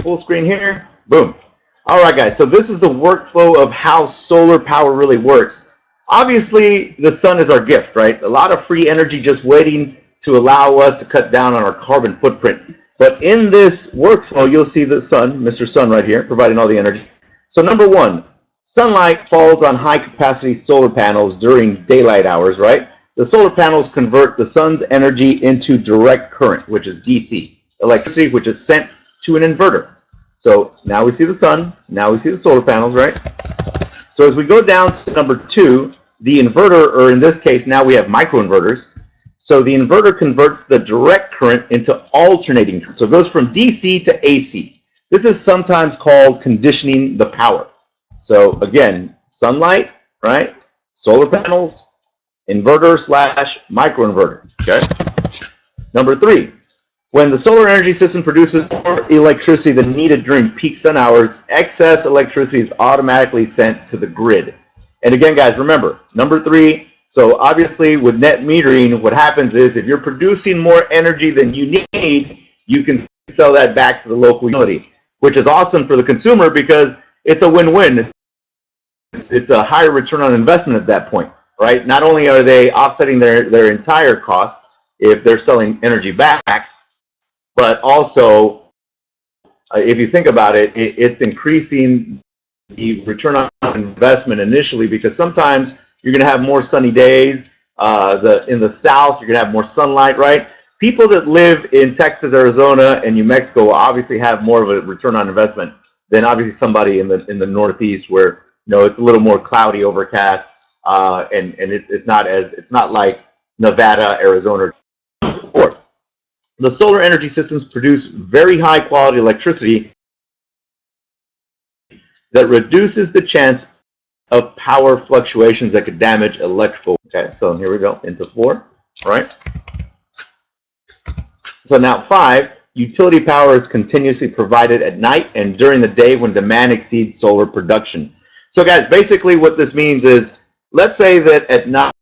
full screen here. Boom. All right, guys. So this is the workflow of how solar power really works. Obviously, the sun is our gift, right? A lot of free energy just waiting to allow us to cut down on our carbon footprint. But in this workflow, you'll see the sun, Mr. Sun right here, providing all the energy. So number one, sunlight falls on high-capacity solar panels during daylight hours, right? The solar panels convert the sun's energy into direct current, which is DC, electricity, which is sent to an inverter. So now we see the sun, now we see the solar panels, right? So as we go down to number two, the inverter, or in this case, now we have microinverters. So the inverter converts the direct current into alternating current. So it goes from DC to AC. This is sometimes called conditioning the power. So again, sunlight, right? Solar panels, inverter slash microinverter, okay? Number three, when the solar energy system produces more electricity than needed during peak sun hours, excess electricity is automatically sent to the grid. And again, guys, remember, number three, so obviously with net metering, what happens is if you're producing more energy than you need, you can sell that back to the local utility, which is awesome for the consumer because it's a win-win. It's a higher return on investment at that point, right? Not only are they offsetting their entire cost if they're selling energy back, but also, if you think about it, it's increasing the return on investment initially because sometimes you're going to have more sunny days. In the south, you're going to have more sunlight, right? People that live in Texas, Arizona, and New Mexico will obviously have more of a return on investment than obviously somebody in the Northeast where it's a little more cloudy, overcast, and it's not like Nevada, Arizona. The solar energy systems produce very high quality electricity that reduces the chance of power fluctuations that could damage electrical. Okay, so here we go into 4, right? So now 5, utility power is continuously provided at night and during the day when demand exceeds solar production. So guys, basically what this means is, let's say that at night,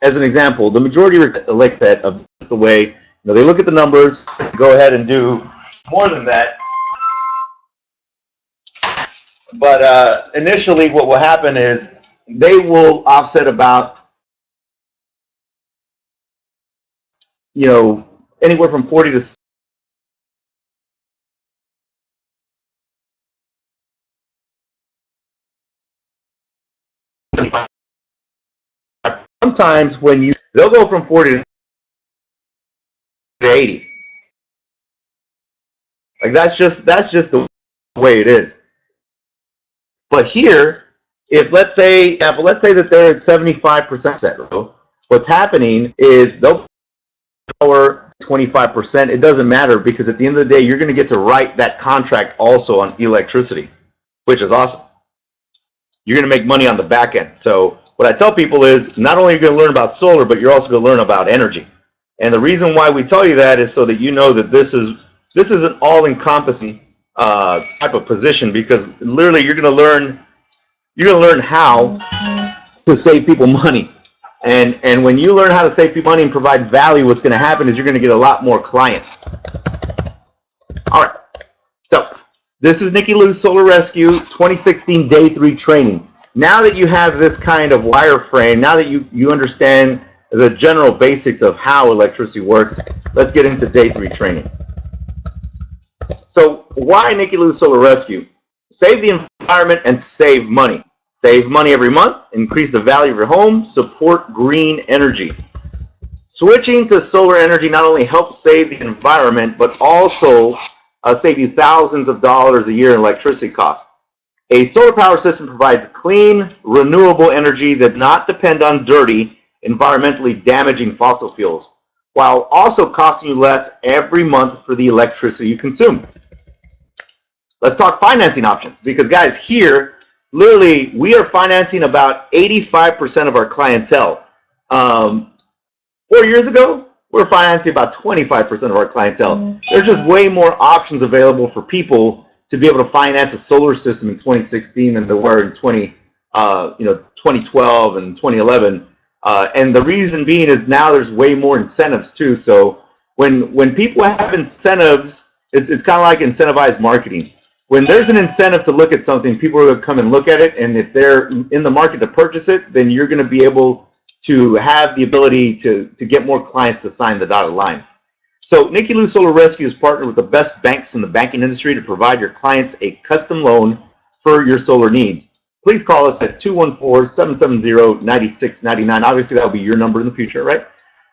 as an example, the majority like that of the way, they look at the numbers, go ahead and do more than that. But initially what will happen is they will offset about, anywhere from 40 to sometimes when they'll go from 40 to 80. Like that's just the way it is. But here, if let's say that they're at 75%, what's happening is they'll power 25%. It doesn't matter because at the end of the day, you're going to get to write that contract also on electricity, which is awesome. You're going to make money on the back end. So what I tell people is not only are you going to learn about solar, but you're also going to learn about energy. And the reason why we tell you that is so that you know that this is an all-encompassing type of position, because literally you're going to learn how to save people money. And when you learn how to save people money and provide value, what's going to happen is you're going to get a lot more clients. All right. So this is Nikki Lou's Solar Rescue 2016 Day 3 training. Now that you have this kind of wireframe, now that you understand the general basics of how electricity works, let's get into Day 3 training. So why Nikki Lou's Solar Rescue? Save the environment and save money. Save money every month, increase the value of your home, support green energy. Switching to solar energy not only helps save the environment, but also save you thousands of dollars a year in electricity costs. A solar power system provides clean, renewable energy that does not depend on dirty, environmentally damaging fossil fuels, while also costing you less every month for the electricity you consume. Let's talk financing options, because guys, here, literally, we are financing about 85% of our clientele. 4 years ago, we were financing about 25% of our clientele. There's just way more options available for people to be able to finance a solar system in 2016 than there were in 2012 and 2011. And the reason being is now there's way more incentives too. So when people have incentives, it's kind of like incentivized marketing. When there's an incentive to look at something, people are going to come and look at it, and if they're in the market to purchase it, then you're going to be able to have the ability to get more clients to sign the dotted line. So Nikki Lou Solar Rescue is partnered with the best banks in the banking industry to provide your clients a custom loan for your solar needs. Please call us at 214-770-9699. Obviously, that will be your number in the future, right?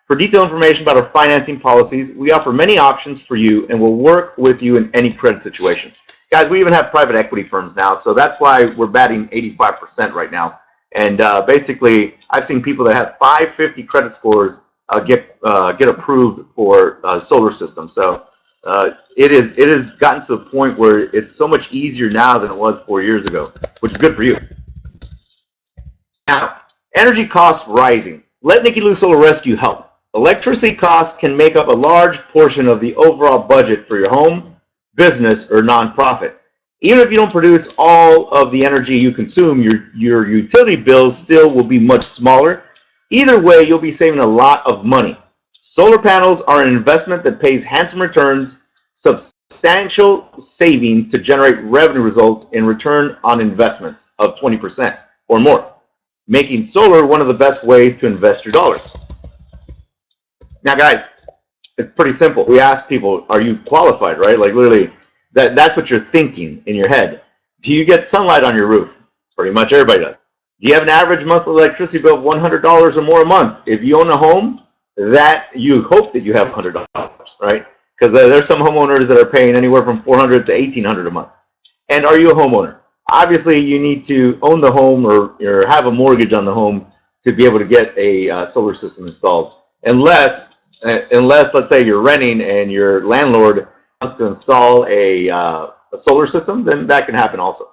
For detailed information about our financing policies, we offer many options for you and will work with you in any credit situation. Guys, we even have private equity firms now, so that's why we're batting 85% right now. And basically, I've seen people that have 550 credit scores get approved for solar systems. So it has gotten to the point where it's so much easier now than it was 4 years ago, which is good for you. Now, energy costs rising. Let Nikki Lou Solar Rescue help. Electricity costs can make up a large portion of the overall budget for your home, business, or nonprofit. Even if you don't produce all of the energy you consume, your utility bills still will be much smaller. Either way, you'll be saving a lot of money. Solar panels are an investment that pays handsome returns, substantial savings to generate revenue results in return on investments of 20% or more, making solar one of the best ways to invest your dollars. Now, guys, it's pretty simple. We ask people, are you qualified, right? Like literally, that's what you're thinking in your head. Do you get sunlight on your roof? Pretty much everybody does. Do you have an average monthly electricity bill of $100 or more a month? If you own a home, that you hope that you have $100, right? Because there's some homeowners that are paying anywhere from $400 to $1,800 a month. And are you a homeowner? Obviously, you need to own the home or have a mortgage on the home to be able to get a solar system installed. Unless, let's say you're renting and your landlord wants to install a solar system, then that can happen also.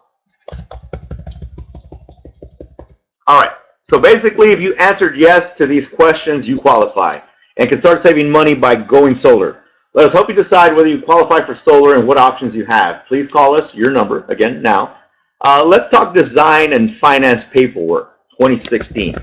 All right, so basically if you answered yes to these questions, you qualify and can start saving money by going solar. Let us help you decide whether you qualify for solar and what options you have. Please call us, your number, again, now. Let's talk design and finance paperwork, 2016.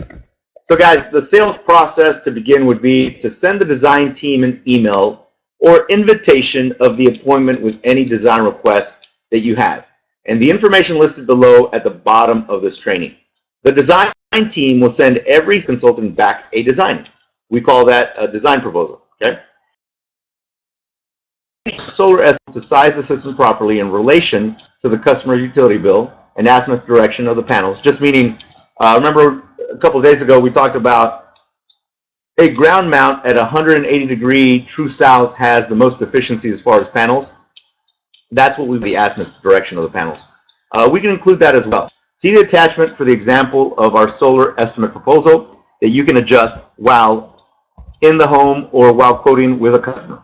So guys, the sales process to begin would be to send the design team an email or invitation of the appointment with any design request that you have, and the information listed below at the bottom of this training. The design team will send every consultant back a design. We call that a design proposal, okay? Solar estimate to size the system properly in relation to the customer's utility bill and azimuth direction of the panels. Just meaning, remember a couple of days ago we talked about a ground mount at 180-degree true south has the most efficiency as far as panels. That's what would be the azimuth direction of the panels. We can include that as well. See the attachment for the example of our solar estimate proposal that you can adjust while in the home or while quoting with a customer.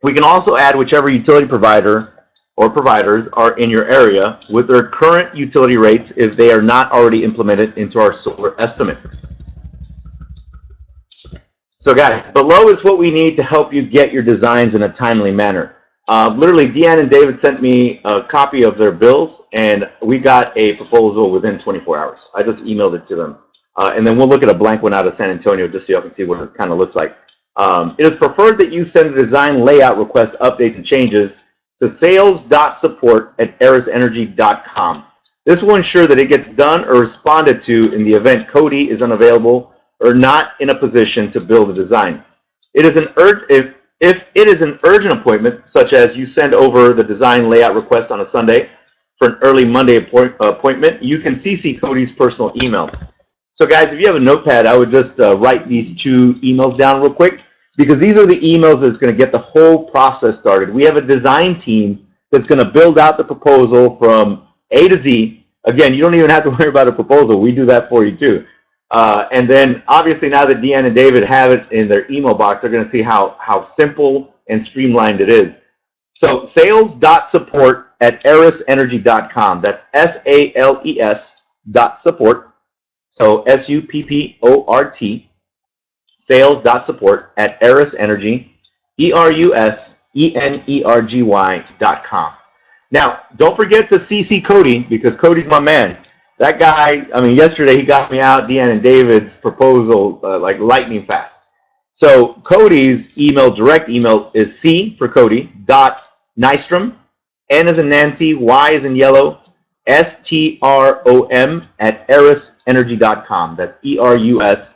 We can also add whichever utility provider or providers are in your area with their current utility rates if they are not already implemented into our solar estimate. So guys, below is what we need to help you get your designs in a timely manner. Literally, Deanne and David sent me a copy of their bills, and we got a proposal within 24 hours. I just emailed it to them. And then we'll look at a blank one out of San Antonio just so you can see what it kind of looks like. It is preferred that you send the design layout request updates and changes to sales.support@erisenergy.com. This will ensure that it gets done or responded to in the event Cody is unavailable or not in a position to build a design. If it is an urgent appointment, such as you send over the design layout request on a Sunday for an early Monday appointment, you can CC Cody's personal email. So guys, if you have a notepad, I would just write these two emails down real quick, because these are the emails that's going to get the whole process started. We have a design team that's going to build out the proposal from A to Z. Again, you don't even have to worry about a proposal. We do that for you too. And then obviously now that Deanne and David have it in their email box, they're going to see how simple and streamlined it is. So sales.support@erisenergy.com. That's SALES.support. So SUPPORT. Sales.support@erisenergy, ERUSENERGY.com. Now, don't forget to CC Cody, because Cody's my man. That guy, I mean, yesterday he got me out Deanne and David's proposal like lightning fast. So Cody's email, direct email, is C for Cody, dot Nystrom, N as in Nancy, Y as in yellow, STROM at erusenergy.com. That's ERUS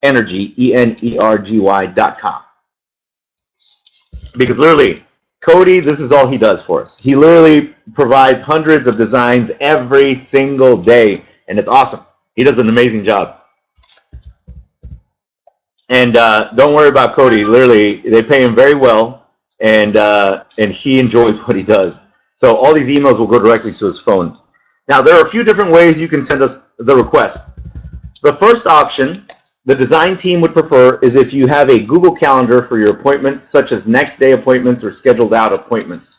energy, ENERGY.com. Because literally, Cody, this is all he does for us. He literally provides hundreds of designs every single day, and it's awesome. He does an amazing job. And don't worry about Cody. Literally, they pay him very well, and he enjoys what he does. So all these emails will go directly to his phone. Now, there are a few different ways you can send us the request. The first option the design team would prefer is if you have a Google Calendar for your appointments, such as next day appointments or scheduled out appointments.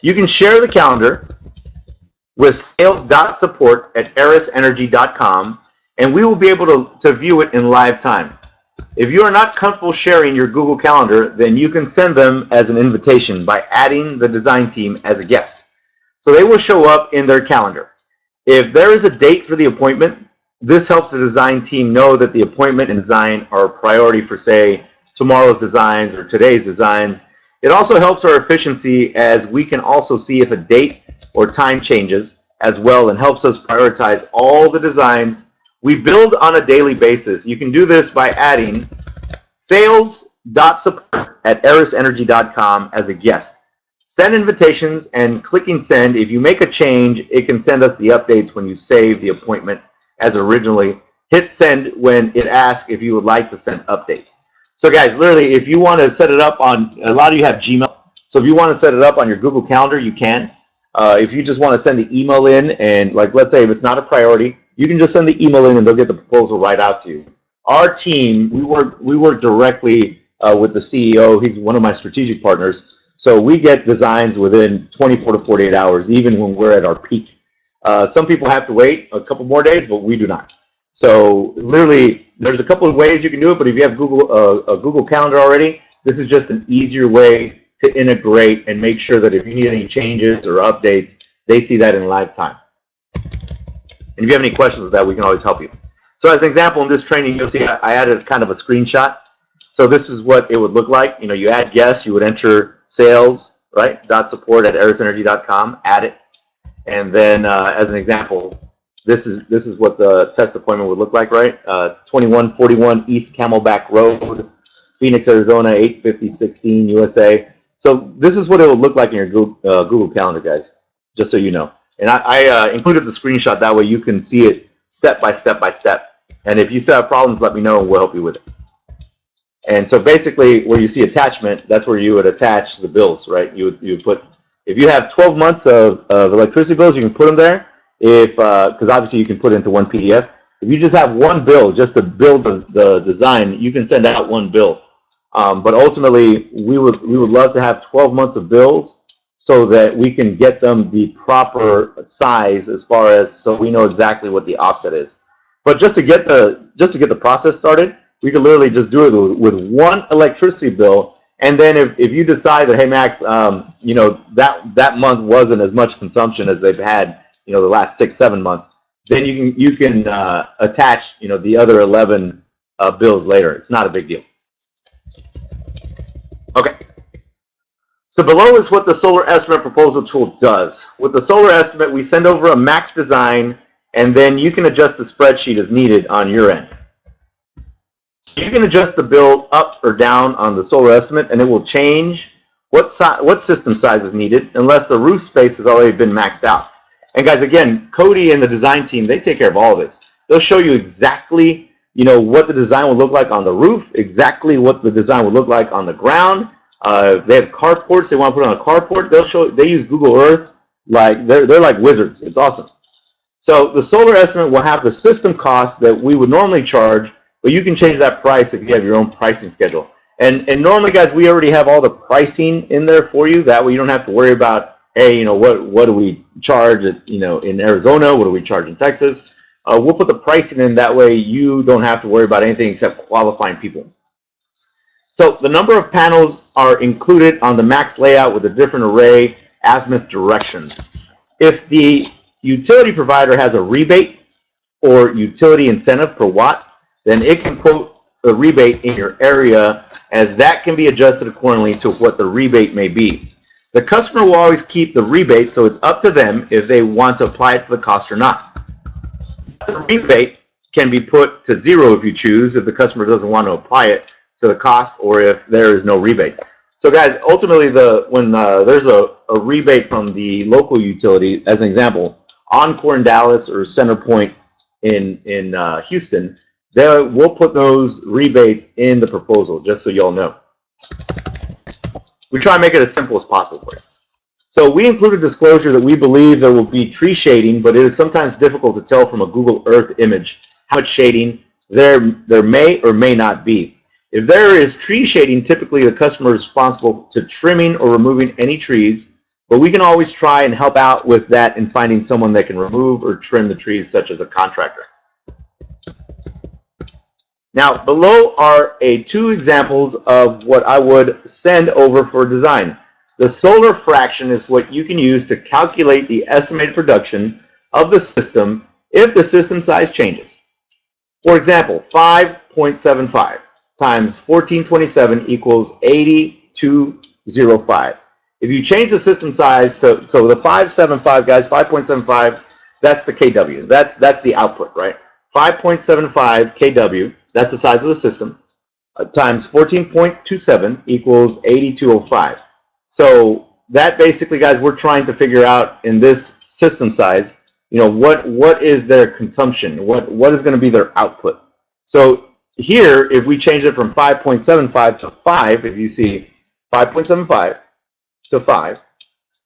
You can share the calendar with sales.support at erusenergy.com, and we will be able to view it in live time. If you are not comfortable sharing your Google Calendar, then you can send them as an invitation by adding the design team as a guest. So they will show up in their calendar. If there is a date for the appointment, this helps the design team know that the appointment and design are a priority for, say, tomorrow's designs or today's designs. It also helps our efficiency, as we can also see if a date or time changes as well, and helps us prioritize all the designs we build on a daily basis. You can do this by adding sales.support at erusenergy.com as a guest. Send invitations and clicking send. If you make a change, it can send us the updates when you save the appointment as originally. Hit send when it asks if you would like to send updates. So guys, literally, if you want to set it up on, a lot of you have Gmail, so if you want to set it up on your Google Calendar, you can. If you just want to send the email in, and like, let's say if it's not a priority, you can just send the email in and they'll get the proposal right out to you. Our team, we work directly with the CEO. He's one of my strategic partners. So we get designs within 24 to 48 hours, even when we're at our peak. Some people have to wait a couple more days, but we do not. So literally, there's a couple of ways you can do it, but if you have a Google Calendar already, this is just an easier way to integrate and make sure that if you need any changes or updates, they see that in live time. And if you have any questions with that, we can always help you. So as an example, in this training, you'll see I added kind of a screenshot. So this is what it would look like. You know, you add guests, you would enter sales, right? .support at erusenergy.com, add it. And then as an example, this is what the test appointment would look like, right? 2141 East Camelback Road, Phoenix, Arizona, 85016 USA. So this is what it would look like in your Google Calendar, guys, just so you know. And I included the screenshot, that way you can see it step by step by step. And if you still have problems, let me know and we'll help you with it. And so basically, where you see attachment, that's where you would attach the bills, right? You would put, if you have 12 months of electricity bills, you can put them there. Because obviously you can put it into one PDF. If you just have one bill, just to build the design, you can send out one bill. But ultimately, we would love to have 12 months of bills so that we can get them the proper size, as far as, so we know exactly what the offset is. But just to get the process started, we could literally just do it with one electricity bill. And then if you decide that, hey Max, you know, that month wasn't as much consumption as they've had, you know, the last 6-7 months, then you can attach, you know, the other 11 bills later. It's not a big deal. Okay. So below is what the solar estimate proposal tool does. With the solar estimate, we send over a max design, and then you can adjust the spreadsheet as needed on your end. So you can adjust the bill up or down on the solar estimate, and it will change what system size is needed unless the roof space has already been maxed out. And guys, again, Cody and the design team, they take care of all of this. They'll show you exactly, you know, what the design will look like on the roof, exactly what the design will look like on the ground. They have carports they want to put on a carport. They use Google Earth. Like they're like wizards. It's awesome. So the solar estimate will have the system cost that we would normally charge, but you can change that price if you have your own pricing schedule. And normally, guys, we already have all the pricing in there for you. That way you don't have to worry about, hey, you know, what do we charge at, you know, in Arizona? What do we charge in Texas? We'll put the pricing in, that way you don't have to worry about anything except qualifying people. So the number of panels are included on the max layout with a different array azimuth directions. If the utility provider has a rebate, or utility incentive per watt, then it can quote a rebate in your area, as that can be adjusted accordingly to what the rebate may be. The customer will always keep the rebate, so it's up to them if they want to apply it to the cost or not. The rebate can be put to zero if you choose, if the customer doesn't want to apply it to the cost, or if there is no rebate. So guys, ultimately, when there's a rebate from the local utility, as an example, Encore in Dallas or CenterPoint in Houston, we'll put those rebates in the proposal, just so y'all know. We try and make it as simple as possible for you. So we include a disclosure that we believe there will be tree shading, but it is sometimes difficult to tell from a Google Earth image how much shading there may or may not be. If there is tree shading, typically the customer is responsible to trimming or removing any trees, but we can always try and help out with that in finding someone that can remove or trim the trees, such as a contractor. Now, below are two examples of what I would send over for design. The solar fraction is what you can use to calculate the estimated production of the system if the system size changes. For example, 5.75 times 1427 equals 8205. If you change the system size to, so the 575, guys, 5.75, that's the kW. That's the output, right? 5.75 kW, that's the size of the system, times 14.27 equals 8205. So that basically, guys, we're trying to figure out in this system size, what is their consumption? What is going to be their output? So here, if we change it from 5.75 to 5, if you see 5.75 to 5,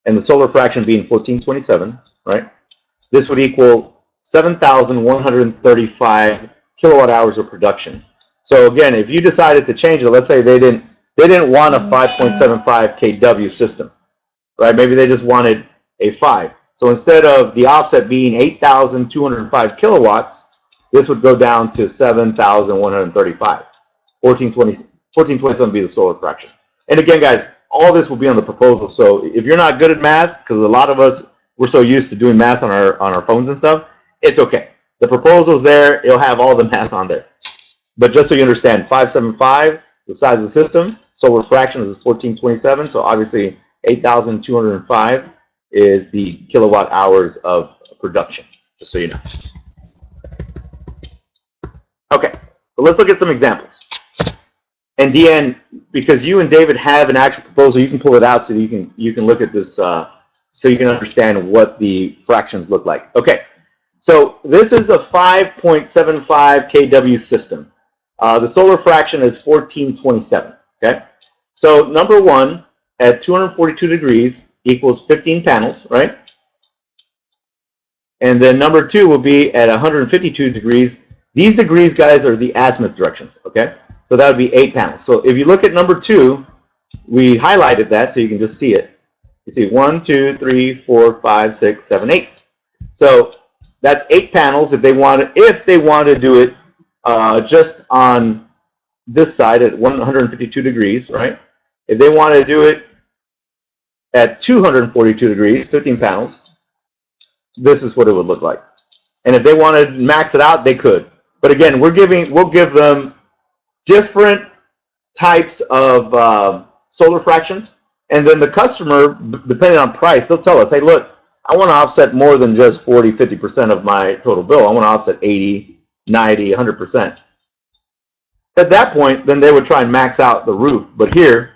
and the solar fraction being 1427, right? This would equal 7,135 kilowatt hours of production. So again, if you decided to change it, let's say they didn't want a 5.75 kW system, right? Maybe they just wanted a 5. So instead of the offset being 8,205 kilowatts, this would go down to 7,135. 1427 would be the solar fraction. And again, guys, all this will be on the proposal. So if you're not good at math, because a lot of us, we're so used to doing math on our phones and stuff, it's okay. The proposal's there. It'll have all the math on there. But just so you understand, 575, the size of the system, solar fraction is 1427. So obviously 8,205 is the kilowatt hours of production, just so you know. Okay, so let's look at some examples. And Deanne, because you and David have an actual proposal, you can pull it out so you can look at this, so you can understand what the fractions look like. Okay, so this is a 5.75 kW system. The solar fraction is 1427. Okay, so number one at 242 degrees equals 15 panels, right? And then number two will be at 152 degrees. These degrees, guys, are the azimuth directions, okay? So that would be 8 panels. So if you look at number two, we highlighted that so you can just see it. You see 1, 2, 3, 4, 5, 6, 7, 8. So that's 8 panels if they want to do it just on this side at 152 degrees, right? If they want to do it at 242 degrees, 15 panels, this is what it would look like. And if they wanted to max it out, they could. But again, we'll give them different types of solar fractions, and then the customer, depending on price, they'll tell us, hey, look, I want to offset more than just 40, 50% of my total bill. I want to offset 80, 90, 100%. At that point, then they would try and max out the roof. But here,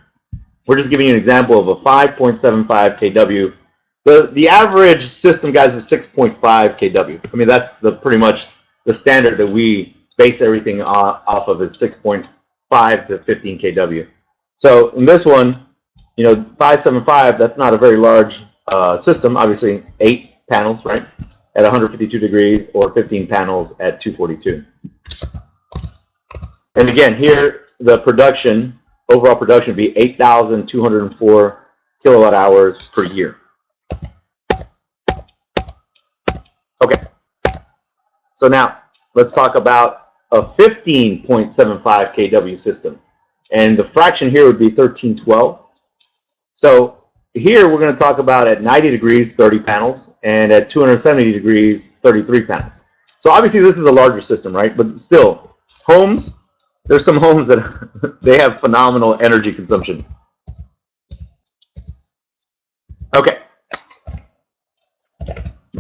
we're just giving you an example of a 5.75 kW. The average system, guys, is 6.5 kW. I mean, that's pretty much the standard that we base everything off of, is 6.5 to 15 kW. So in this one, 575, that's not a very large system. Obviously, 8 panels, right, at 152 degrees, or 15 panels at 242. And again, here, the overall production would be 8,204 kilowatt hours per year. Okay. So now, let's talk about a 15.75 kW system. And the fraction here would be 1312. So here we're going to talk about at 90 degrees, 30 panels, and at 270 degrees, 33 panels. So obviously this is a larger system, right? But still, homes, there's some homes that they have phenomenal energy consumption. Okay.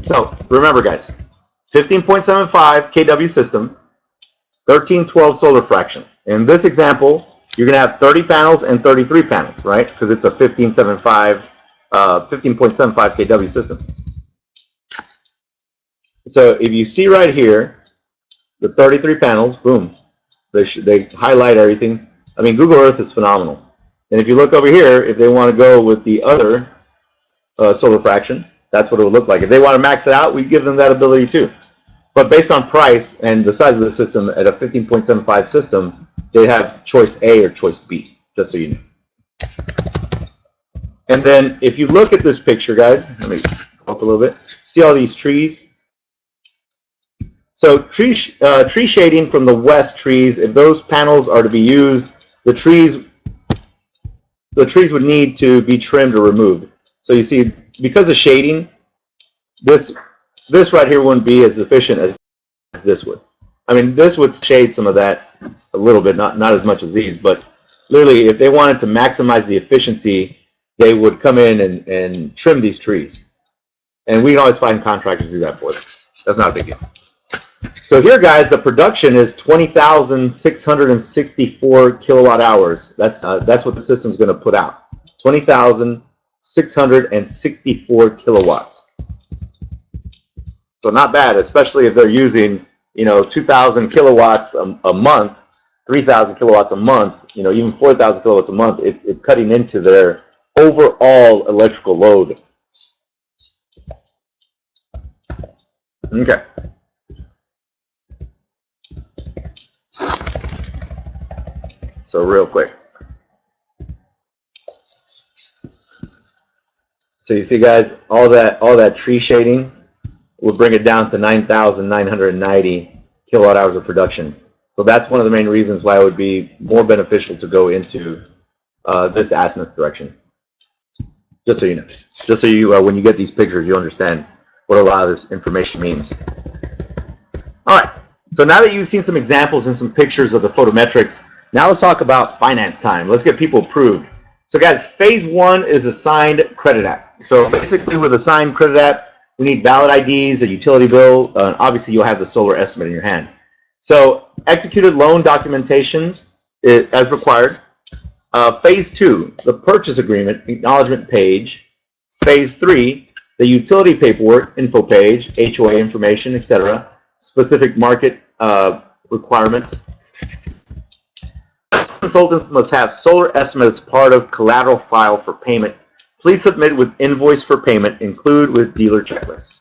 So remember, guys, 15.75 kW system, 1312 solar fraction. In this example, you're going to have 30 panels and 33 panels, right? Because it's a 15.75 kW system. So if you see right here, the 33 panels, boom, they highlight everything. I mean, Google Earth is phenomenal. And if you look over here, if they want to go with the other solar fraction, that's what it would look like. If they want to max it out, we give them that ability too. But based on price and the size of the system, at a 15.75 system, they'd have choice A or choice B, just so you know. And then if you look at this picture, guys, let me go up a little bit. See all these trees? So tree shading from the west trees, if those panels are to be used, the trees would need to be trimmed or removed. So you see, because of shading, this right here wouldn't be as efficient as this would. I mean, this would shade some of that a little bit, not as much as these, but literally, if they wanted to maximize the efficiency, they would come in and trim these trees. And we can always find contractors to do that for them. That's not a big deal. So here, guys, the production is 20,664 kilowatt hours. That's what the system's going to put out. 20,664 kilowatts. So not bad, especially if they're using, 2,000 kilowatts a month, 3,000 kilowatts a month, even 4,000 kilowatts a month. It's cutting into their overall electrical load. Okay. So real quick. So you see, guys, all that tree shading will bring it down to 9,990 kilowatt hours of production. So that's one of the main reasons why it would be more beneficial to go into this azimuth direction. Just so you know. Just so you, when you get these pictures, you understand what a lot of this information means. All right. So now that you've seen some examples and some pictures of the photometrics, now let's talk about finance time. Let's get people approved. So guys, phase one is a signed credit app. So basically with a signed credit app, we need valid IDs, a utility bill, and obviously you'll have the solar estimate in your hand. So executed loan documentations as required. Phase two, the purchase agreement, acknowledgement page. Phase three, the utility paperwork, info page, HOA information, etc. Specific market requirements. Consultants must have solar estimate as part of collateral file for payment. Please submit with invoice for payment, include with dealer checklist.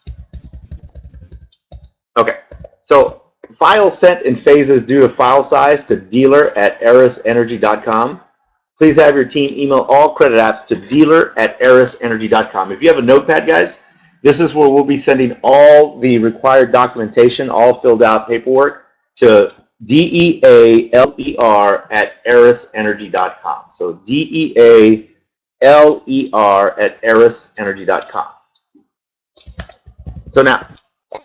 Okay, so file sent in phases due to file size to dealer@erisenergy.com. Please have your team email all credit apps to dealer@erisenergy.com. If you have a notepad, guys, this is where we'll be sending all the required documentation, all filled out paperwork to DEALER@erisenergy.com. So DEALER@erisenergy.com. So now,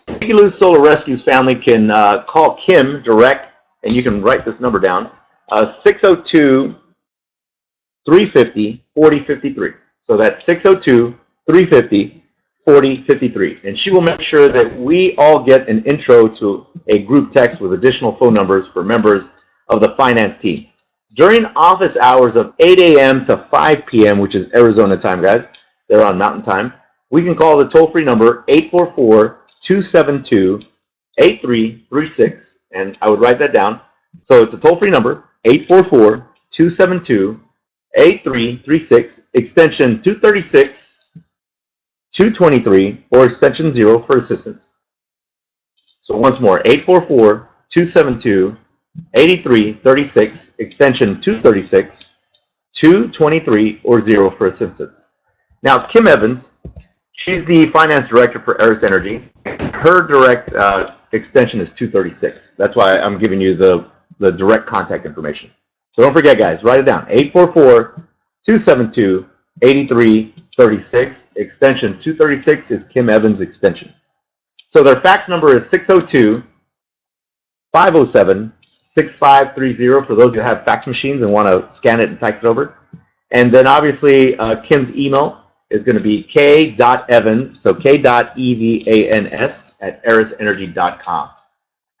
Nikki Lou's Solar Rescues family can call Kim direct, and you can write this number down, 602-350-4053. So that's 602-350-4053. And she will make sure that we all get an intro to a group text with additional phone numbers for members of the finance team. During office hours of 8 a.m. to 5 p.m., which is Arizona time, guys, they're on Mountain Time, we can call the toll-free number 844-272-8336, and I would write that down. So it's a toll-free number, 844-272-8336, extension 236, 223, or extension 0 for assistance. So once more, 844-272-8336, extension 236, 223, or 0 for assistance. Now, Kim Evans, she's the finance director for Eris Energy. Her direct extension is 236. That's why I'm giving you the direct contact information. So don't forget, guys, write it down. 844-272-8336, extension 236 is Kim Evans' extension. So their fax number is 602-507-6530 for those who have fax machines and want to scan it and fax it over. And then obviously Kim's email is going to be k.evans, so k.evans @erisenergy.com.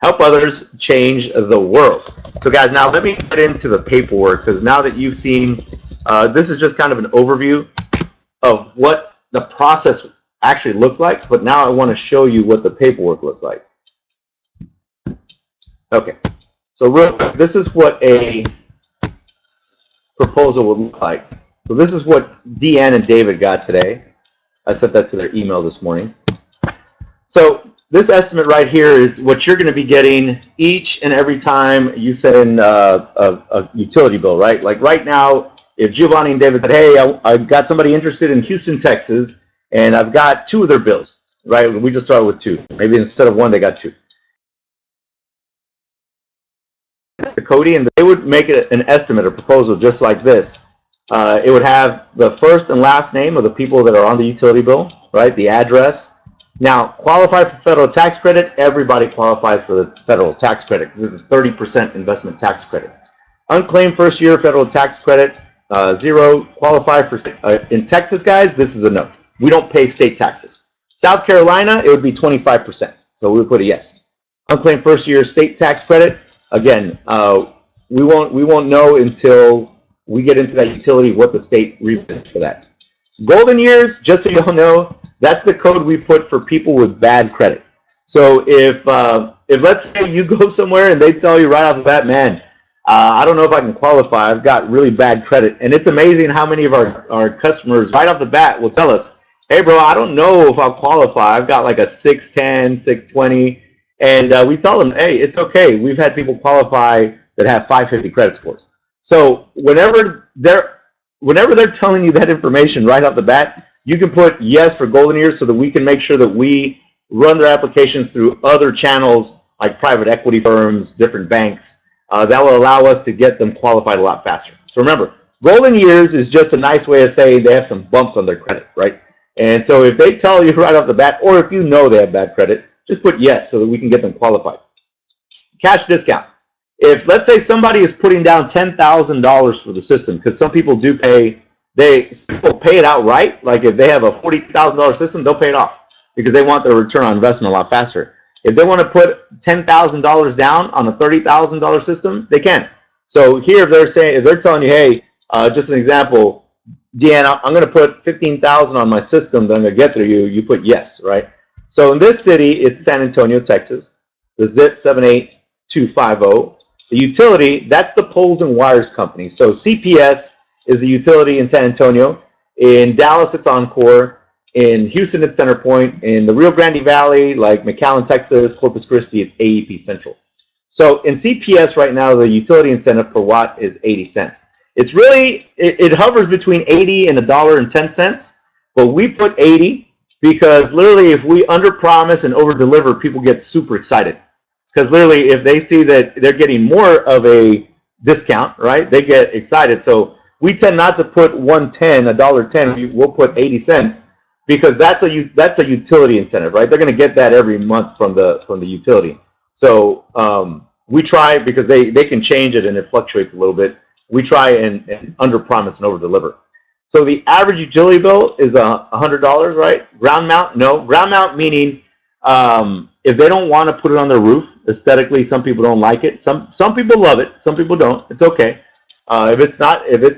Help others change the world. So guys, now let me get into the paperwork, because now that you've seen, this is just kind of an overview of what the process actually looks like, but now I want to show you what the paperwork looks like. Okay, so real quick, this is what a proposal would look like. So this is what Deanne and David got today. I sent that to their email this morning. So this estimate right here is what you're going to be getting each and every time you send in a utility bill, right? Like right now, if Giovanni and David said, hey, I've got somebody interested in Houston, Texas, and I've got 2 of their bills, right? We just started with 2. Maybe instead of 1, they got 2. The Cody, and they would make an estimate, a proposal just like this. It would have the first and last name of the people that are on the utility bill, right? The address. Now, qualify for federal tax credit. Everybody qualifies for the federal tax credit. This is 30% investment tax credit. Unclaimed first year federal tax credit, 0. Qualify for, in Texas, guys, this is a no. We don't pay state taxes. South Carolina, it would be 25%. So we would put a yes. Unclaimed first year state tax credit. Again, we won't know until we get into that utility what the state rebates for that. Golden years, just so you all know, that's the code we put for people with bad credit. So if let's say you go somewhere and they tell you right off the bat, man, I don't know if I can qualify, I've got really bad credit. And it's amazing how many of our customers right off the bat will tell us, hey bro, I don't know if I'll qualify. I've got like a 610, 620. And we tell them, hey, it's okay. We've had people qualify that have 550 credit scores. So whenever they're telling you that information right off the bat, you can put yes for golden years so that we can make sure that we run their applications through other channels like private equity firms, different banks. That will allow us to get them qualified a lot faster. So remember, golden years is just a nice way of saying they have some bumps on their credit, right? And so if they tell you right off the bat, or if you know they have bad credit, just put yes so that we can get them qualified. Cash discount. If, let's say, somebody is putting down $10,000 for the system, because some people do pay, people pay it outright. Like if they have a $40,000 system, they'll pay it off because they want their return on investment a lot faster. If they want to put $10,000 down on a $30,000 system, they can. So here, if they're telling you, hey, just an example, Deanna, I'm going to put $15,000 on my system that I'm going to get through you. You put yes, right? So in this city, it's San Antonio, Texas. The zip 78250. The utility, that's the poles and wires company. So CPS is the utility in San Antonio. In Dallas, it's Encore. In Houston, it's CenterPoint. In the Rio Grande Valley, like McAllen, Texas, Corpus Christi, it's AEP Central. So in CPS right now, the utility incentive per watt is 80 cents. It's really, it hovers between 80 and $1.10, but we put 80 because literally if we underpromise and overdeliver, people get super excited. Because literally if they see that they're getting more of a discount, right, they get excited. So we tend not to put $1.10, we'll put 80 cents because that's a utility incentive, right? They're going to get that every month from the utility. So we try, because they can change it and it fluctuates a little bit. We try and underpromise and overdeliver. So the average utility bill is $100, right? Ground mount, no. Ground mount meaning if they don't want to put it on their roof, aesthetically, some people don't like it. Some people love it. Some people don't. It's okay. If it's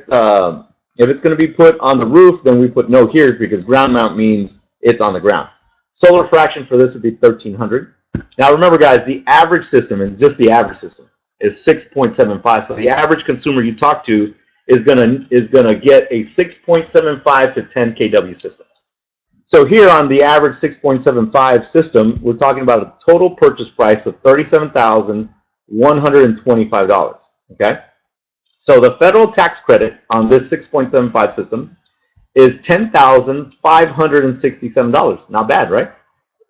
going to be put on the roof, then we put no here because ground mount means it's on the ground. Solar fraction for this would be 1,300. Now remember, guys, the average system, and just the average system, is 6.75. So the average consumer you talk to is gonna get a 6.75 to 10 kW system. So here on the average 6.75 system, we're talking about a total purchase price of $37,125. Okay. So the federal tax credit on this 6.75 system is $10,567. Not bad, right?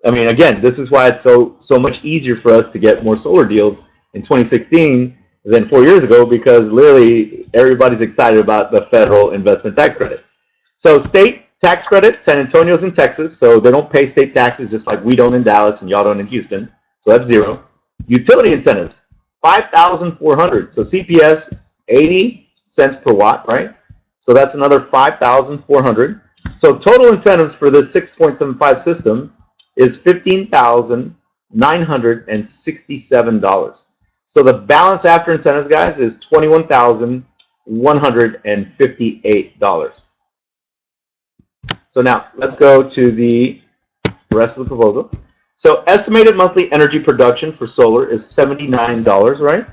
I mean, again, this is why it's so much easier for us to get more solar deals in 2016 than 4 years ago, because literally everybody's excited about the federal investment tax credit. So state Tax credit, San Antonio's in Texas, so they don't pay state taxes just like we don't in Dallas and y'all don't in Houston. So that's 0. Utility incentives, 5,400. So CPS, 80 cents per watt, right? So that's another 5,400. So total incentives for this 6.75 system is $15,967. So the balance after incentives, guys, is $21,158. So now let's go to the rest of the proposal. So estimated monthly energy production for solar is $79, right?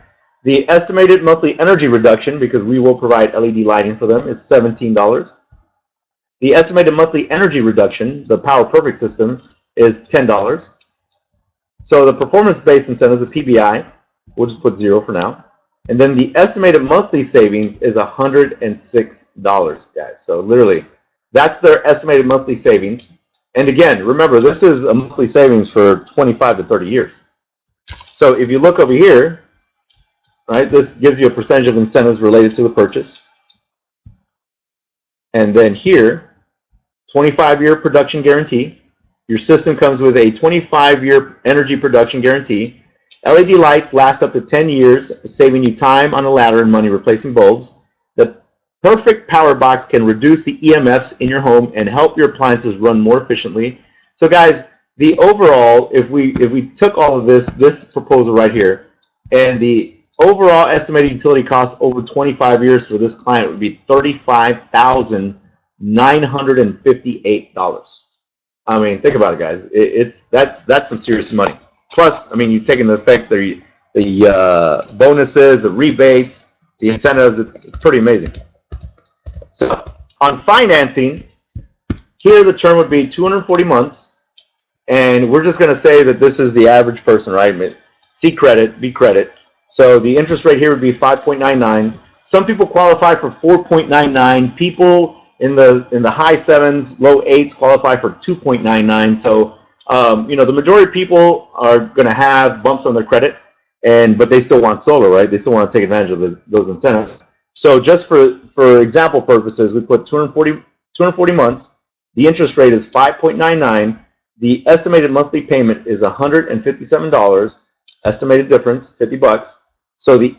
The estimated monthly energy reduction, because we will provide LED lighting for them, is $17. The estimated monthly energy reduction, the Power Perfect system, is $10. So the performance-based incentives, the PBI, we'll just put 0 for now. And then the estimated monthly savings is $106, guys. So literally, that's their estimated monthly savings. And again, remember, this is a monthly savings for 25 to 30 years. So if you look over here, right, this gives you a percentage of incentives related to the purchase. And then here, 25-year production guarantee. Your system comes with a 25-year energy production guarantee. LED lights last up to 10 years, saving you time on the ladder and money replacing bulbs. The Perfect Power Box can reduce the EMFs in your home and help your appliances run more efficiently. So guys, the overall, if we took all of this proposal right here, and the overall estimated utility cost over 25 years for this client would be $35,958. I mean, think about it, guys. That's some serious money. Plus, I mean, you take into effect the bonuses, the rebates, the incentives. It's pretty amazing. So on financing, here the term would be 240 months, and we're just going to say that this is the average person, right? C credit, B credit. So the interest rate here would be 5.99. Some people qualify for 4.99. People in the high 7s, low 8s qualify for 2.99. So you know, the majority of people are going to have bumps on their credit, but they still want solar, right? They still want to take advantage of those incentives. So just for example purposes, we put 240 months. The interest rate is 5.99. The estimated monthly payment is $157. Estimated difference, $50. So the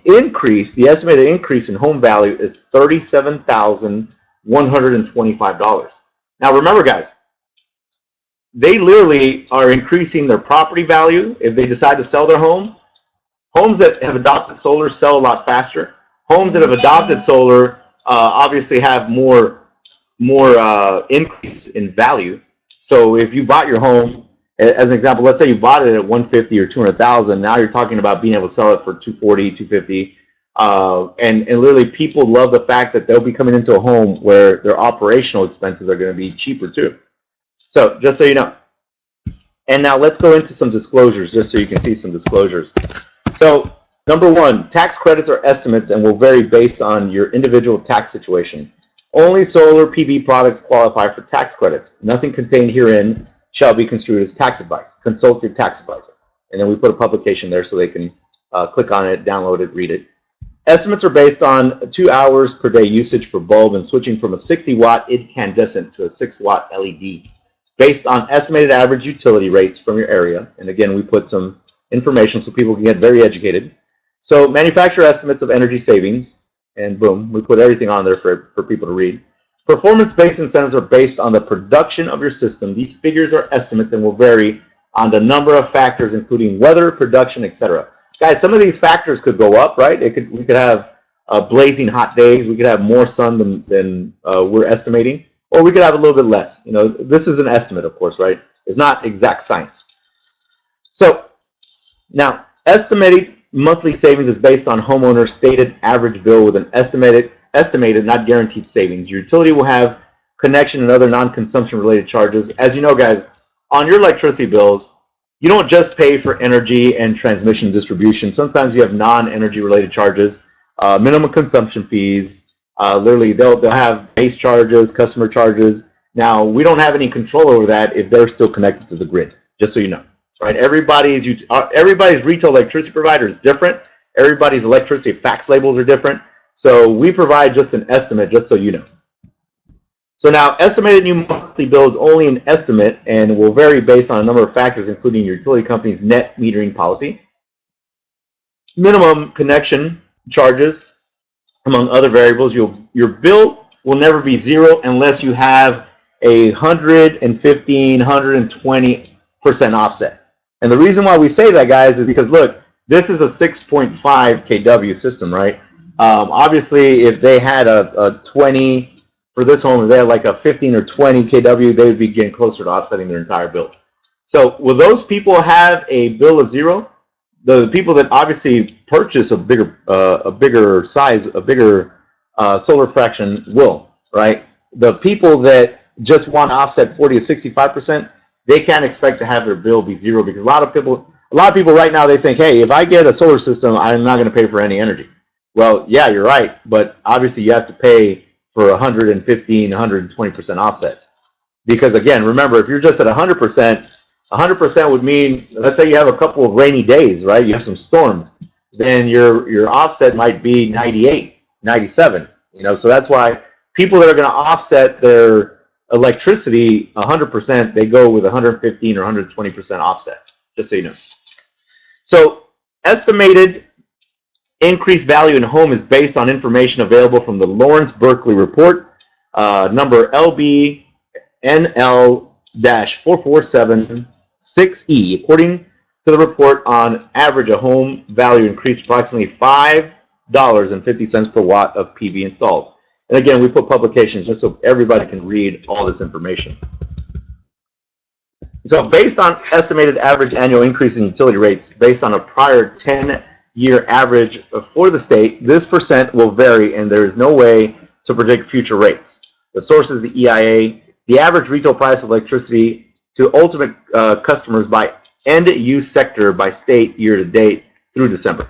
estimated increase in home value is $37,125. Now remember, guys, they literally are increasing their property value if they decide to sell their home. Homes that have adopted solar sell a lot faster. Homes that have adopted solar obviously have more increase in value. So if you bought your home, as an example, let's say you bought it at 150 or 200,000, now you're talking about being able to sell it for 240, 250. And literally people love the fact that they'll be coming into a home where their operational expenses are going to be cheaper too. So just so you know. And now let's go into some disclosures just so you can see some disclosures. So number 1, tax credits are estimates and will vary based on your individual tax situation. Only solar PV products qualify for tax credits. Nothing contained herein shall be construed as tax advice. Consult your tax advisor. And then we put a publication there so they can click on it, download it, read it. Estimates are based on 2 hours per day usage per bulb and switching from a 60-watt incandescent to a 6-watt LED, based on estimated average utility rates from your area. And again, we put some information so people can get very educated. So manufacturer estimates of energy savings, and boom, we put everything on there for people to read. Performance-based incentives are based on the production of your system. These figures are estimates and will vary on the number of factors, including weather, production, etc. Guys, some of these factors could go up, right? We could have blazing hot days. We could have more sun than we're estimating, or we could have a little bit less. You know, this is an estimate, of course, right? It's not exact science. So now, estimated monthly savings is based on homeowner's stated average bill with an estimated, not guaranteed savings. Your utility will have connection and other non-consumption related charges. As you know, guys, on your electricity bills, you don't just pay for energy and transmission distribution. Sometimes you have non-energy related charges, minimum consumption fees. Literally, they'll have base charges, customer charges. Now, we don't have any control over that if they're still connected to the grid, just so you know. Right? Everybody's retail electricity provider is different. Everybody's electricity fax labels are different. So we provide just an estimate, just so you know. So now, estimated new monthly bill is only an estimate and will vary based on a number of factors, including your utility company's net metering policy, minimum connection charges, among other variables. Your bill will never be zero unless you have a 115, 120% offset. And the reason why we say that, guys, is because, look, this is a 6.5 kW system, right? Obviously, if they had a 20 for this home, if they had like a 15 or 20 kW, they would be getting closer to offsetting their entire bill. So will those people have a bill of zero? The people that obviously purchase a bigger size, a bigger solar fraction will, right? The people that just want to offset 40 to 65%, they can't expect to have their bill be zero, because a lot of people right now, they think, hey, if I get a solar system, I'm not going to pay for any energy. Well, yeah, you're right, but obviously you have to pay for 115, 120% offset. Because again, remember, if you're just at 100%, 100% would mean, let's say you have a couple of rainy days, right? You have some storms, then your offset might be 98, 97. So that's why people that are going to offset their electricity 100%, they go with 115 or 120% offset. Just so you know. So estimated increased value in home is based on information available from the Lawrence Berkeley report, number LBNL-4476E. According to the report, on average, a home value increased approximately $5.50 per watt of PV installed. And again, we put publications just so everybody can read all this information. So based on estimated average annual increase in utility rates, based on a prior 10-year average for the state, this percent will vary, and there is no way to predict future rates. The source is the EIA. The average retail price of electricity to ultimate customers by end-use sector by state year-to-date through December.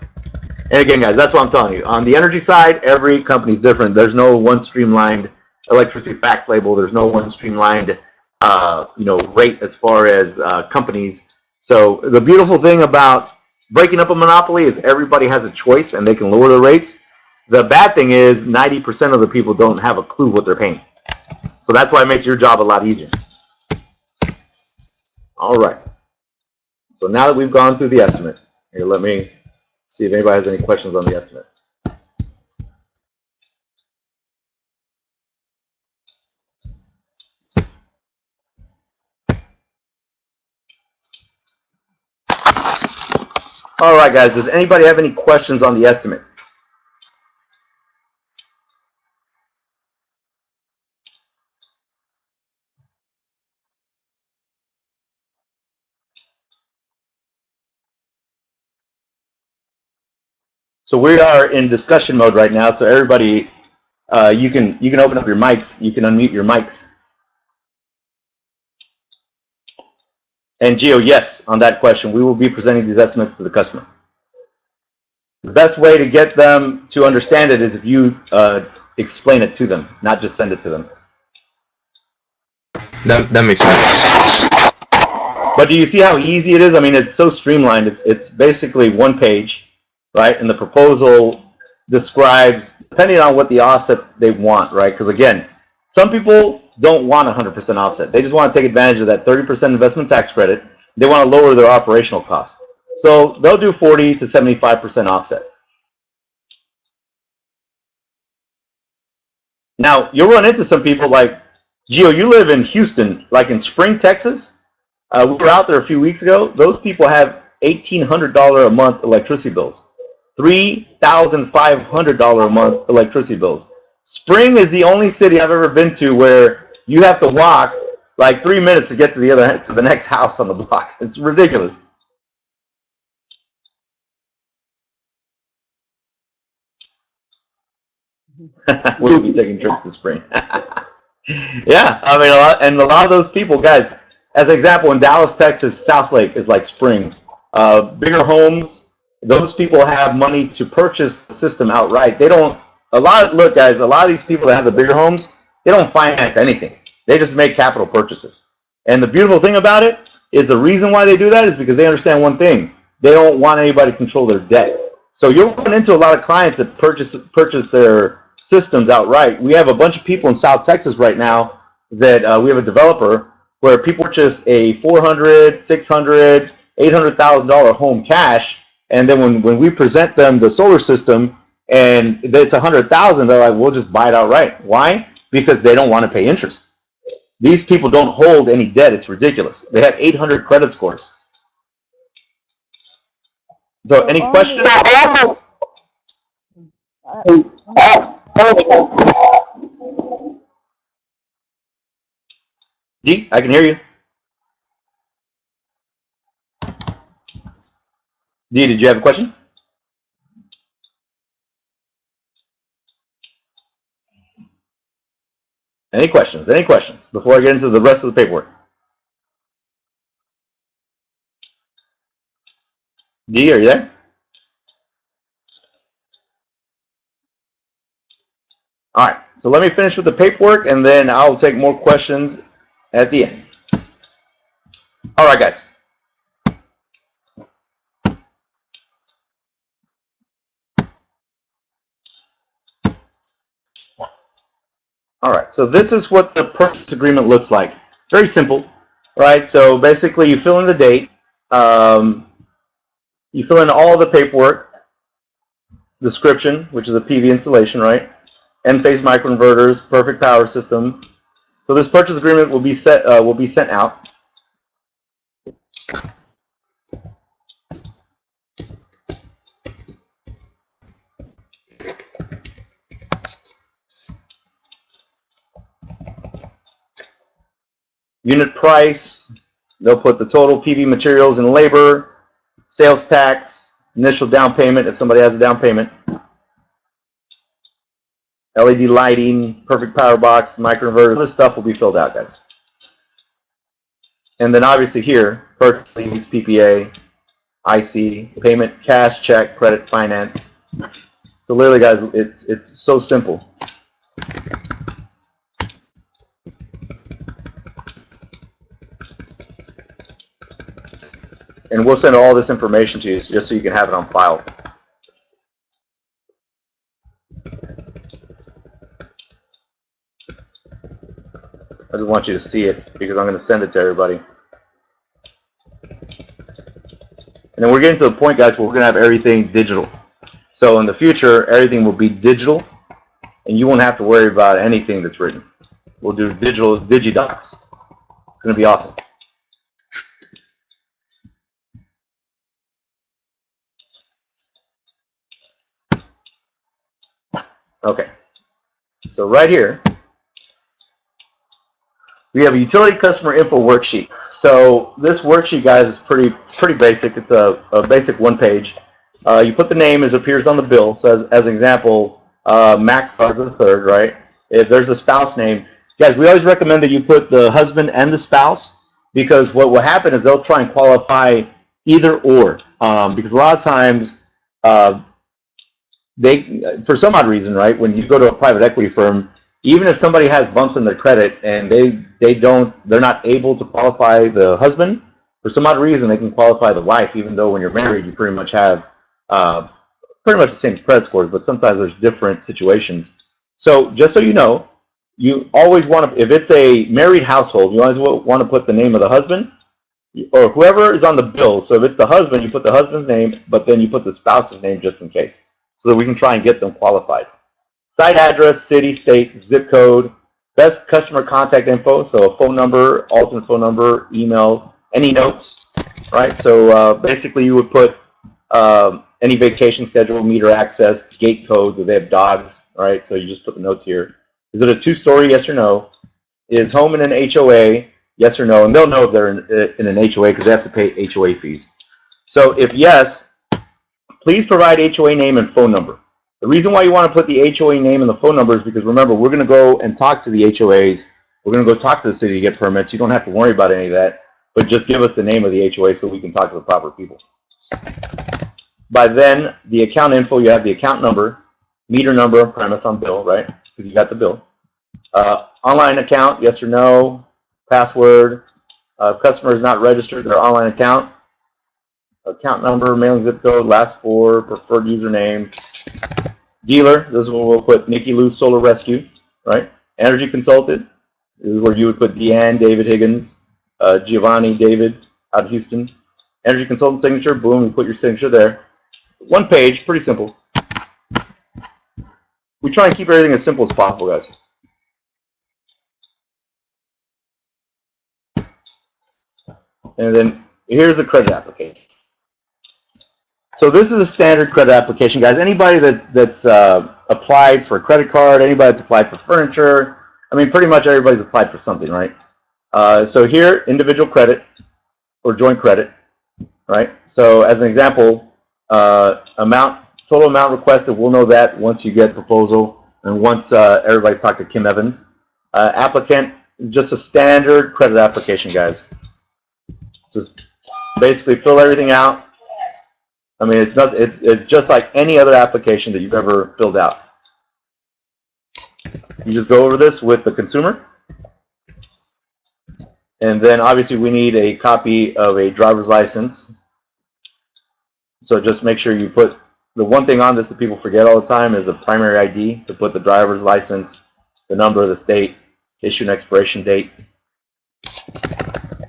And again, guys, that's what I'm telling you. On the energy side, every company is different. There's no one streamlined electricity fax label. There's no one streamlined rate as far as companies. So the beautiful thing about breaking up a monopoly is everybody has a choice and they can lower the rates. The bad thing is 90% of the people don't have a clue what they're paying. So that's why it makes your job a lot easier. All right. So now that we've gone through the estimate, here, let me see if anybody has any questions on the estimate. All right, guys, does anybody have any questions on the estimate? So we are in discussion mode right now, so everybody, you can open up your mics, you can unmute your mics. And Gio, yes, on that question, we will be presenting these estimates to the customer. The best way to get them to understand it is if you explain it to them, not just send it to them. That makes sense. But do you see how easy it is? I mean, it's so streamlined. It's basically one page, right? And the proposal describes, depending on what the offset they want, right? Because again, some people don't want 100% offset. They just want to take advantage of that 30% investment tax credit. They want to lower their operational costs. So they'll do 40 to 75% offset. Now, you'll run into some people like, Gio, you live in Houston, like in Spring, Texas. We were out there a few weeks ago. Those people have $1,800 a month electricity bills, $3,500 a month electricity bills. Spring is the only city I've ever been to where you have to walk like 3 minutes to get to the next house on the block. It's ridiculous. We'll be taking trips to Spring. Yeah, I mean, a lot of those people, guys, as an example, in Dallas, Texas, South Lake is like Spring. Bigger homes, those people have money to purchase the system outright. They don't, look, guys, a lot of these people that have the bigger homes, they don't finance anything. They just make capital purchases. And the beautiful thing about it is the reason why they do that is because they understand one thing. They don't want anybody to control their debt. So you'll run into a lot of clients that purchase their systems outright. We have a bunch of people in South Texas right now that we have a developer where people purchase a $400, $600, $800,000 home cash, and then when we present them the solar system and it's $100,000, they're like, we'll just buy it outright. Why? Because they don't want to pay interest. These people don't hold any debt. It's ridiculous. They have 800 credit scores. So any questions? G, I can hear you. D, did you have a question? Any questions? Any questions before I get into the rest of the paperwork? D, are you there? All right, so let me finish with the paperwork, and then I'll take more questions at the end. All right, guys. All right, so this is what the purchase agreement looks like. Very simple, right? So basically, you fill in the date, you fill in all the paperwork, description, which is a PV installation, right? N-phase microinverters, perfect power system. So this purchase agreement will be sent out. Unit price, they'll put the total PV materials and labor, sales tax, initial down payment if somebody has a down payment, LED lighting, perfect power box, microinverter. This stuff will be filled out, guys. And then obviously here, purchase, lease, PPA, IC, payment, cash, check, credit, finance. So literally, guys, it's so simple. And we'll send all this information to you just so you can have it on file. I just want you to see it because I'm going to send it to everybody. And then we're getting to the point, guys, where we're going to have everything digital. So in the future, everything will be digital, and you won't have to worry about anything that's written. We'll do digital digidocs. It's going to be awesome. Okay. So right here, we have a utility customer info worksheet. So this worksheet, guys, is pretty basic. It's a basic one page. You put the name as appears on the bill. So as an example, Max Cars the third, right? If there's a spouse name, guys, we always recommend that you put the husband and the spouse, because what will happen is they'll try and qualify either or. Because a lot of times, for some odd reason, right, when you go to a private equity firm, even if somebody has bumps in their credit and they're not able to qualify the husband, for some odd reason they can qualify the wife, even though when you're married you pretty much have pretty much the same credit scores, but sometimes there's different situations. So just so you know, you always want to, if it's a married household, you always want to put the name of the husband or whoever is on the bill. So if it's the husband, you put the husband's name, but then you put the spouse's name just in case, so that we can try and get them qualified. Site address, city, state, zip code, best customer contact info, so a phone number, alternate phone number, email, any notes, right? So basically you would put any vacation schedule, meter access, gate codes, if they have dogs, right? So you just put the notes here. Is it a two-story, yes or no? Is home in an HOA, yes or no? And they'll know if they're in an HOA because they have to pay HOA fees. So if yes, please provide HOA name and phone number. The reason why you want to put the HOA name and the phone number is because, remember, we're going to go and talk to the HOAs. We're going to go talk to the city to get permits. You don't have to worry about any of that, but just give us the name of the HOA so we can talk to the proper people. By then, the account info, you have the account number, meter number, premise on bill, right? Because you got the bill. Online account, yes or no. Password. Customer is not registered their online account. Account number, mailing zip code, last four, preferred username. Dealer, this is where we'll put Nikki Lou Solar Rescue, right? Energy consultant, This is where you would put Deanne, David Higgins, Giovanni, David, out of Houston. Energy consultant signature, boom, you put your signature there. One page, pretty simple. We try and keep everything as simple as possible, guys. And then here's the credit application. So this is a standard credit application, guys. Anybody that's applied for a credit card, anybody that's applied for furniture, I mean, pretty much everybody's applied for something, right? So here, individual credit or joint credit, right? So as an example, total amount requested, we'll know that once you get the proposal and once everybody's talked to Kim Evans. Applicant, just a standard credit application, guys. Just basically fill everything out. I mean, it's just like any other application that you've ever filled out. You just go over this with the consumer. And then obviously we need a copy of a driver's license. So just make sure you put, the one thing on this that people forget all the time is the primary ID, to put the driver's license, the number of the state, issue and expiration date,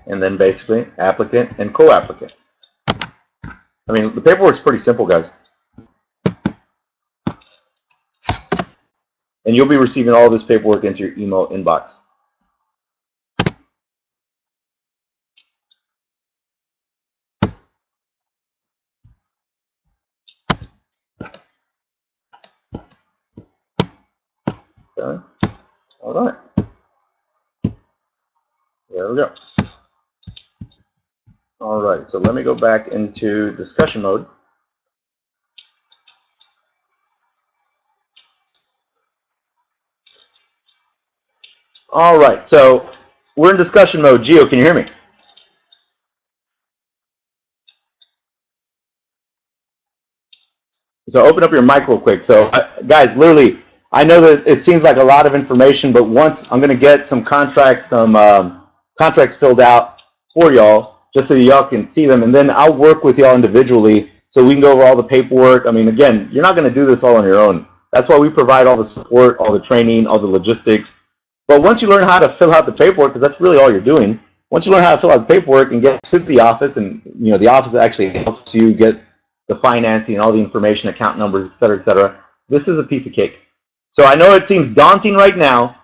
and then basically applicant and co-applicant. I mean, the paperwork's pretty simple, guys. And you'll be receiving all this paperwork into your email inbox. Okay. All right. There we go. All right, so let me go back into discussion mode. All right, so we're in discussion mode. Gio, can you hear me? So open up your mic real quick. So guys, literally, I know that it seems like a lot of information, but once I'm going to get some contracts, contracts filled out for y'all, just so y'all can see them, and then I'll work with y'all individually so we can go over all the paperwork. I mean, again, you're not going to do this all on your own. That's why we provide all the support, all the training, all the logistics. But once you learn how to fill out the paperwork, because that's really all you're doing, once you learn how to fill out the paperwork and get to the office, and the office actually helps you get the financing, all the information, account numbers, et cetera, this is a piece of cake. So I know it seems daunting right now,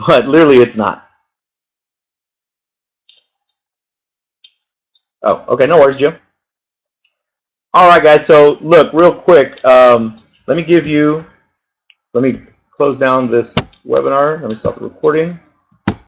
but literally it's not. Oh, okay, no worries, Jim. All right, guys, so look, real quick, let me close down this webinar. Let me stop the recording.